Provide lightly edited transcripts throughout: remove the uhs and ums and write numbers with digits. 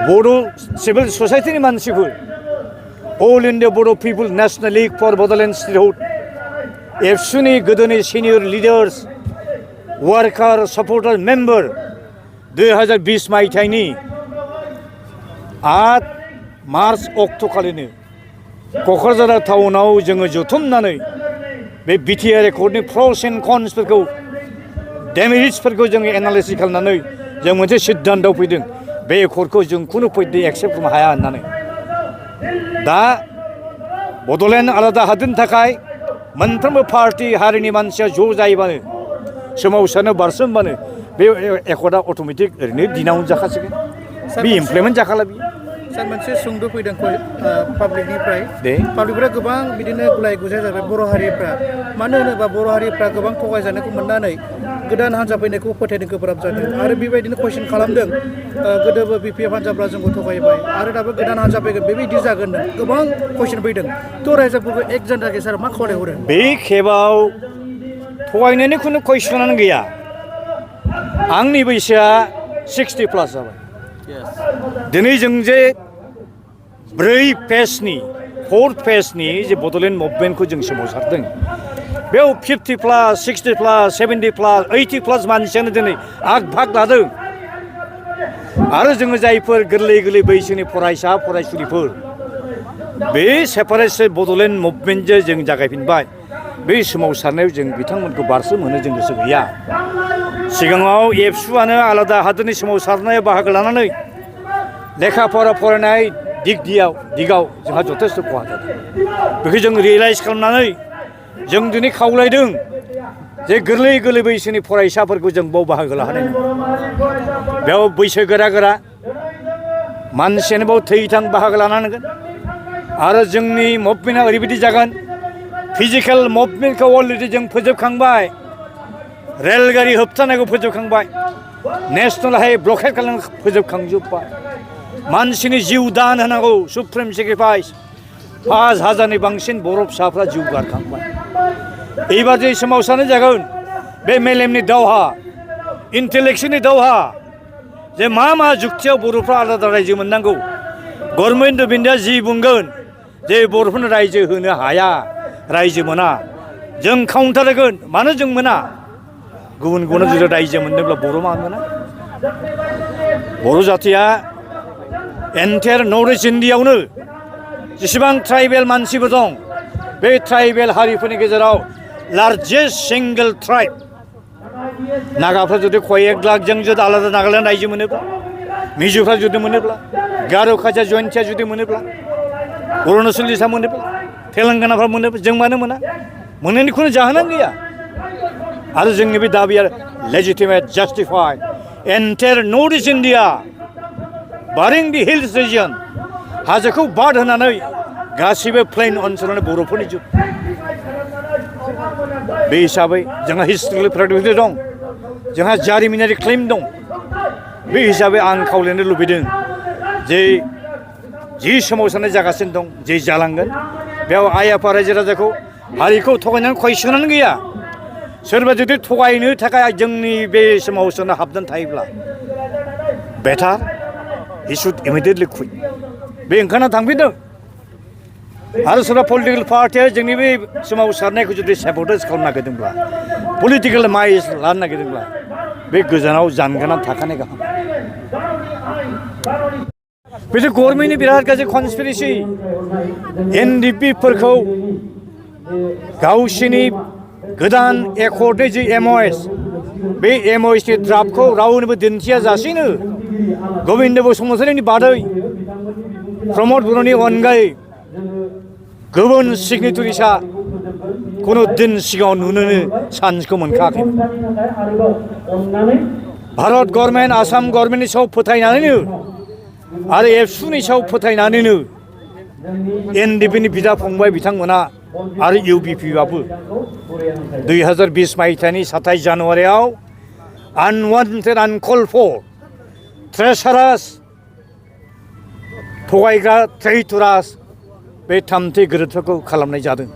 बड' सिभिल ससाइटिनि मानसिफोर all India Bodo' people national league for Bodoland statehood एबसुनि गोदोनि senior leaders worker supporter member 2020 मायथाइनि 8 मार्च अक्ट'खालिनो क'क्राझार टाउनाव जोङो जथुमनानै बे बिटिआर रेकर्डनि प्रस एन्ड कन्सफोरखौ डेमेरिट्सफोरखौ जोङो एनालाइसिस खालामनानै जों मोनसे सिद्धान्तआव फैदों बे रेकर्डखौ जों खुनु पद्धति एक्सेप्ट खालामनो हाया होननानै दा बड'लेण्ड आलादा हादोरनि थाखाय मोनफ्रोमबो पार्टी हारिनि मानसिया ज' जायोबानो सोमावसारनो बारसोमबानो बे रेकर्डआ अट'मेटिक ओरैनो दिनावनो जाखासिगोन बे इमप्लिमेन्ट जाखाला बियो सार मोनसे सुंद' फैदों पाब्लिकनिफ्राय पाब्लिकफ्रा गोबां बिदिनो गुलाय गुजाय जाबाय बर' हारिफ्रा मानो होनोबा बर' हारिफ्रा गोबां थगायजानायखौ मोननानै गोदान हान्जा फैनायखौ फोथायनो गोब्राब जादों आरो बेबायदिनो कुइसन खालामदों गोदोबो बिपिएफ हान्जाफ्रा जोंखौ थगायबाय आरो दाबो गोदान हान्जा फैगोन बेबायदि जागोन गोबां कुइसन फैदों थ' रायजोफोरखौ एक जान्थाखै सार मा खावलायहरो बे खेबाव थगायनायनि खुनु कुइसनानो गैया आंनि बैसोआ 60+ जाबाय दिनै जों जे 4 फेजनि जे बड'लेण्ड मुभमेन्टखौ जों सोमावसारदों बेयाव 50+, 60+, 70+, 80+ मानसियानो दिनै आग भाग लादों आरो जोङो जायफोर गोरलै बैसोनि फरायसा फरायसुलिफोर बे सेपारेट बड'लेण्ड मुभमेन्टजों जों जागायफिनबाय बे सोमावसारनायाव जों बिथांमोनखौ बारसोमहोनो जों गोसो गैया सिगाङाव एबसुआनो आलादा हादोरनि सोमावसारनायाव बाहागो लानानै लेखा फरा फरायनाय दिगाव जोंहा जथेस्थ' खहा जादों बेखौ जों रियेलाइज खालामनानै जों दिनै खावलायदों जे गोरलै बैसोनि फरायसाफोरखौ जों बाव बाहागो लाहोनाय बेयाव बैसो गोरा मानसियानो बाव थै-थां बाहागो लानांगोन आरो जोंनि मुभमेन्टआ ओरैबायदि जागोन फिजिकेल मुभमेन्टखौ अलरेडि जों फोजोबखांबाय रेलगारि होबथानायखौ फोजोबखांबाय नेशनेल हाइवे ब्लकेट खालामनायखौ फोजोबखांजोब्बाय मानसिनि जिउ दान होनांगौ सुप्रिम सेक्रिफाइस 5000नि बांसिन बर' फिसाफ्रा जिउ गारखांबाय एबार जे सोमावसारनाय जागोन बे मेलेमनि दावहा इन्टेलेक्सुवेलनि दावहा जे मा जुक्तियाव बर'फ्रा आलादा रायजो मोननांगौ गभर्नमेन्ट अफ इन्डिया जि बुंगोन जे बर'फोरनो रायजो होनो हाया रायजो मोना जों काउन्टार होगोन मानो जों मोना गुबुन जुदि रायजो मोननोब्ला बर' मा मोना बर' जातिया एन्टायार नर्थ इस्ट इण्डियायावनो जेसेबां ट्राइबेल मानसिफोर दं बे ट्राइबेल हारिफोरनि गेजेराव लार्जेस्ट सिंगल ट्राइब नागाफ्रा जुदि कयेक लाखजों जुदि आलादा नागालेण्ड रायजो मोनोब्ला मिज'फ्रा जुदि मोनोब्ला गार' खासिया जयन्तिया जुदि मोनोब्ला अरुणाचलिसा मोनोब्ला तेलेंगानाफ्रा मोनोब्ला जों मानो मोना मोननायनि खुनु जाहोनानो गैया आरो जोंनि बे दाबिया legitimate justified entire north east India बारिं दि हिल्स रिजन हाजोखौ बाद होनानै गासिबो प्लेन ओनसोलावनो बर'फोरनि जुग बे हिसाबै जोंहा हिस्ट'रिकेल प्रेडिक्ट दं जोंहा जारिमिनारि क्लेम दं बे हिसाबै आं खावलायनो लुबैदों जे जि सोमावसारनाय जागासिनो दं जे जालांगोन बेयाव आइ आफा रायजो राजाखौ हारिखौ थगायनानै कुइसनानो गैया सोरबा जुदि थगायनो थाखाय जोंनि बे सोमावसारनाय हाबनानै थायोब्ला बेटार he should immediately quit बे ओंखारना थांफिनदों आरो सोरबा पलिटिकेल पार्टिया जोंनि बे सोमावसारनायखौ जुदि सेबटेज खालामनो नागिरदोंब्ला पलिटिकेल माइज लानो नागिरदोंब्ला बे गोजानाव जानगारनानै थाखानाय गाहाम बेथ' गभर्नमेन्टनि बिराद गाज्रि कनस्पिरेसि एनडिपिफोरखौ गावसिनि गोदान एकर्डनि जि एमअएस बे एमअएसनि ड्राफ्टखौ रावनोबो दिन्थिया जासेनो गबिन्द बसुमतारीनि बादै प्रमद बर'नि अनगायै गुबुन सिगनेटरिसा खुनु दिन सिगाङाव नुनोनो चान्सखौ मोनखायाखै भारत गभर्नमेन्ट आसाम गभर्नमेन्टनि सायाव फोथायनानैनो आरो एबसुनि सायाव फोथायनानैनो एनडिपिनि बिदा फंबाय बिथांमोना आरो इउबिपिआबो 2020 मायथाइनि 27 जानुवारियाव आनवान्टेड आनकल फर ट्रेसारास थगायग्रा ट्रेइटरास बे थामथि गोरोन्थिफोरखौ खालामनाय जादों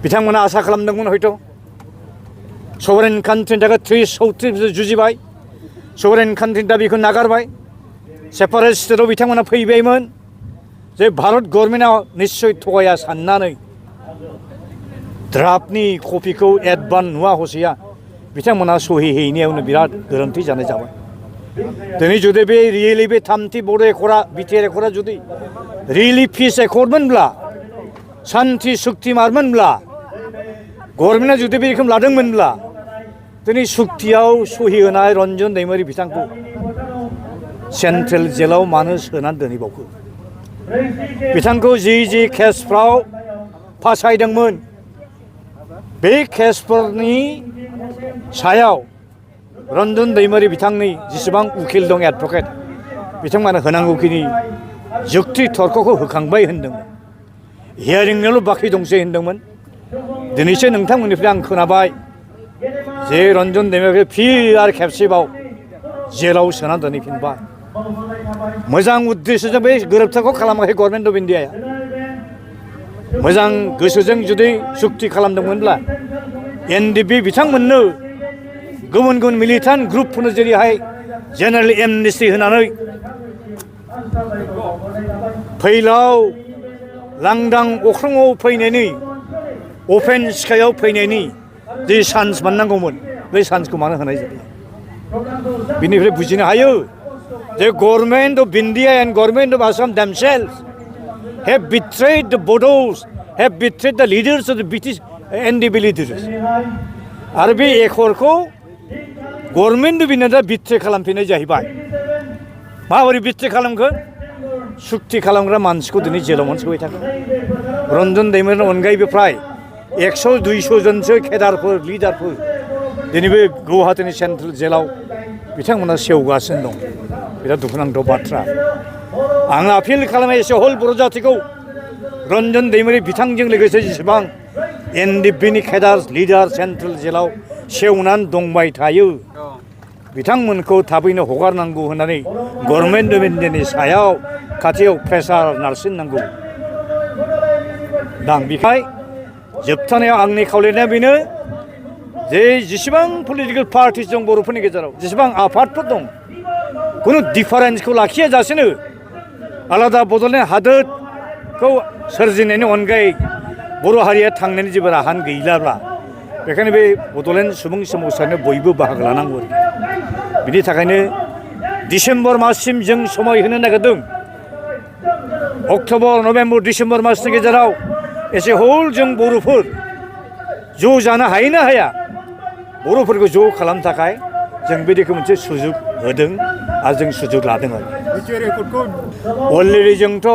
बिथांमोना आसा खालामदोंमोन हयथ' सभरेन कान्ट्रिनि थाखाय 30 जुजिबाय सभरेन कान्ट्रिनि दाबिखौ नागारबाय सेपारेट स्टेटआव बिथांमोना फैबायमोन जे भारत गभर्नमेन्टआ निस्सय थगाया साननानै ड्राफ्टनि कपिखौ एडभान्स नुवा हसिया बिथांमोना सहि हैनायावनो बिराद गोरोन्थि जानाय जाबाय दिनै जुदि बे रियेलि बे थामथि बड' एकर्डआ बिटिआर एकर्डआ जुदि रियेलि पिस एकर्डमोनब्ला शान्ति सुक्तिमारमोनब्ला गभर्नमेन्टआ जुदि बे रोखोम लादोंमोनब्ला दिनै सुक्तियाव सहि होनाय रन्जन दैमारि बिथांखौ सेन्ट्रेल जेलाव मानो सोनानै दोनहैबावखो बिथांखौ जि केसफ्राव फासायदोंमोन बे केसफोरनि सायाव रन्जन दैमारि बिथांनि जेसेबां उकिल दं एडभकेट बिथांमोना होनांगौखिनि जुक्ति तर्कखौ होखांबाय होनदोंमोन हियारिंनिल' बाखि दंसै होनदोंमोन दिनैसो नोंथांमोननिफ्राय आं खोनाबाय जे रन्जन दैमारिखौ फिन आरो खेबसेबाव जेलाव सोना दोनहैफिनबाय मोजां उद्देश्यजों बे गोरोबथाखौ खालामाखै गभर्नमेन्ट अफ इन्डियाया मोजां गोसोजों जुदि सुक्ति खालामदोंमोनब्ला एनडिपि बिथांमोननो गुबुन गुबुन मिलिटेन्ट ग्रुपफोरनो जेरैहाय जेनेरेल एमनेस्टि होनानै फैलाव लांदां अख्राङाव फैनायनि अपेन स्काइआव फैनायनि जे चान्स मोननांगौमोन बे चान्सखौ मानो होनाय जायो बिनिफ्राय बुजिनो हायो जे government of India and government of Assam themselves have betrayed the Bodos, have betrayed the leaders of the British NDP leaders. आरो बे एकर्डखौ गभर्नमेन्ट अफ इन्डिया बिट्रे खालामफिननाय जाहैबाय माबोरै बिट्रे खालामखो सुक्ति खालामग्रा मानसिखौ दिनै जेलाव मोनसोबाय थागोन रन्जन दैमारिनि अनगायैबो फ्राय 100-200 जनसो केडारफोर लिडारफोर दिनै बे गुवाहाटीनि सेन्ट्रेल जेलाव बिथांमोना सेवगासिनो दं बिराद दुखुनांथाव बाथ्रा आं आपिल खालामो एसे हल बर' जातिखौ रन्जन दैमारि बिथांजों लोगोसे जेसेबां एनडिपिनि केडार लिडार सेन्ट्रेल जेलाव सेवनानै दंबाय थायो बिथांमोनखौ थाबैनो हगारनांगौ होननानै गभर्नमेन्ट अफ इन्डियानि सायाव खाथियाव प्रेसार नारसिननांगौ दा बेखाय जोबथानायाव आंनि खावलायनाया बेनो जे जेसेबां पलिटिकेल पार्टिस दं बर'फोरनि गेजेराव जेसेबां आफादफोर दं खुनु डिफारेन्सखौ लाखियाजासेनो आलादा बड'लेण्ड हादोरखौ सोरजिनायनि अनगायै बर' हारिया थांनायनि जेबो राहायानो गैलाब्ला बेखायनो बे बड'लेण्ड सुबुं सोमावसारनायाव बयबो बाहागो लानांगौ बिनि थाखायनो डिसेम्बर माससिम जों समय होनो नागिरदों अक्ट'बर नभेम्बर डिसेम्बर मासनि गेजेराव एसे हल जों बर'फोर ज' जानो हायो ना हाया बर'फोरखौ ज' खालामनो थाखाय जों बिदिखौ मोनसे सुजुग होदों आरो जों सुजुग लादों आरो अलरेडि जोंथ'